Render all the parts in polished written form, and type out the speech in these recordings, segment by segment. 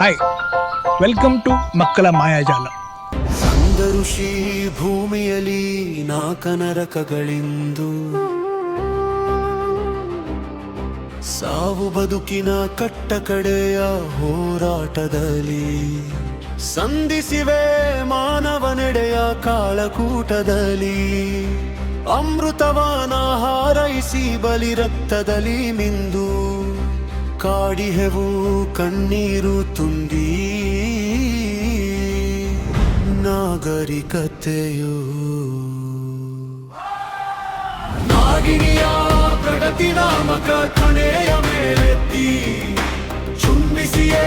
Hi, welcome to ಮಕ್ಕಳ ಮಾಯಾಜಾಲ. ಸಂದ ಋಷಿ ಭೂಮಿಯಲ್ಲಿ ನಾಕನರಕಗಳಿಂದು ಸಾವು ಬದುಕಿನ ಕಟ್ಟ ಕಡೆಯ ಹೋರಾಟದಲ್ಲಿ ಸಂಧಿಸಿವೆ ಮಾನವನೆಡೆಯ ಕಾಳಕೂಟದಲ್ಲಿ. ಅಮೃತವಾನ ಹಾರೈಸಿ ಬಲಿ ರಕ್ತದಲ್ಲಿ ಮಿಂದು ಕಾಡಿಹೆವು ಕಣ್ಣೀರು ತುಂಬಿ ನಾಗರಿಕತೆಯು ನಾಗಿನಿಯ ಪ್ರಗತಿ ನಾಮಕ ಕಣೆಯ ಮೇಲೆತ್ತಿ ಚುಂಬಿಸಿಯೇ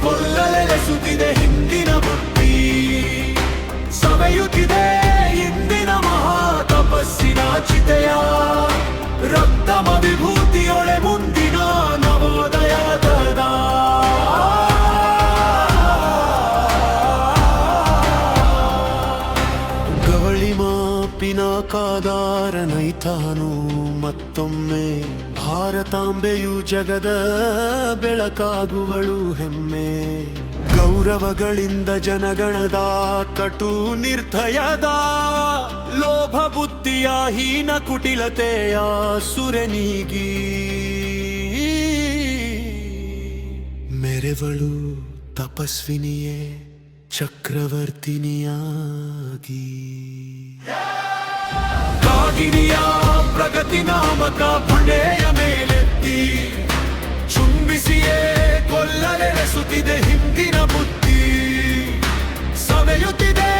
ಕೊಲ್ಲಲೆಲೆಸುತ್ತಿದೆ ಹಿಂದಿನ ಬುದ್ಧಿ. ಸವೆಯುತ್ತಿದೆ ಇಂದಿನ ಮಹಾ ತಪಸ್ಸಿನ ಚಿತೆಯ ರಕ್ತಮ ವಿಭೂತಿಯೊಳೆ ಮುಂದಿನ ನವೋದಯದ ಗವಳಿ ಮಾಪಿನ ಕಾದಾರ ನೈತಾನು ಮತ್ತೊಮ್ಮೆ ಭಾರತಾಂಬೆಯು ಜಗದ ಬೆಳಕಾಗುವಳು ಹೆಮ್ಮೆ. ಗೌರವಗಳಿಂದ ಜನಗಣದ ಕಟು ನಿರ್ಧಯದ ಲೋಭ ಬುದ್ಧಿಯ ಹೀನ ಕುಟಿಲತೆಯ ಸುರೆನೀಗಿ ಮೆರೆವಳು ತಪಸ್ವಿನಿಯೇ ಚಕ್ರವರ್ತಿನಿಯಾಗಿ. ಕಾಗಿನಿಯ ಪ್ರಗತಿ ನಾಮಕ ಪುಣೆಯ ಮೇಲೆತ್ತಿ ಚುಂಬಿಸಿಯೇ ಕೊಲ್ಲಲೆರೆಸುತ್ತಿದೆ ಹಿಂದಿನ ಬುದ್ಧಿ. ಸವೆಯುತ್ತಿದೆ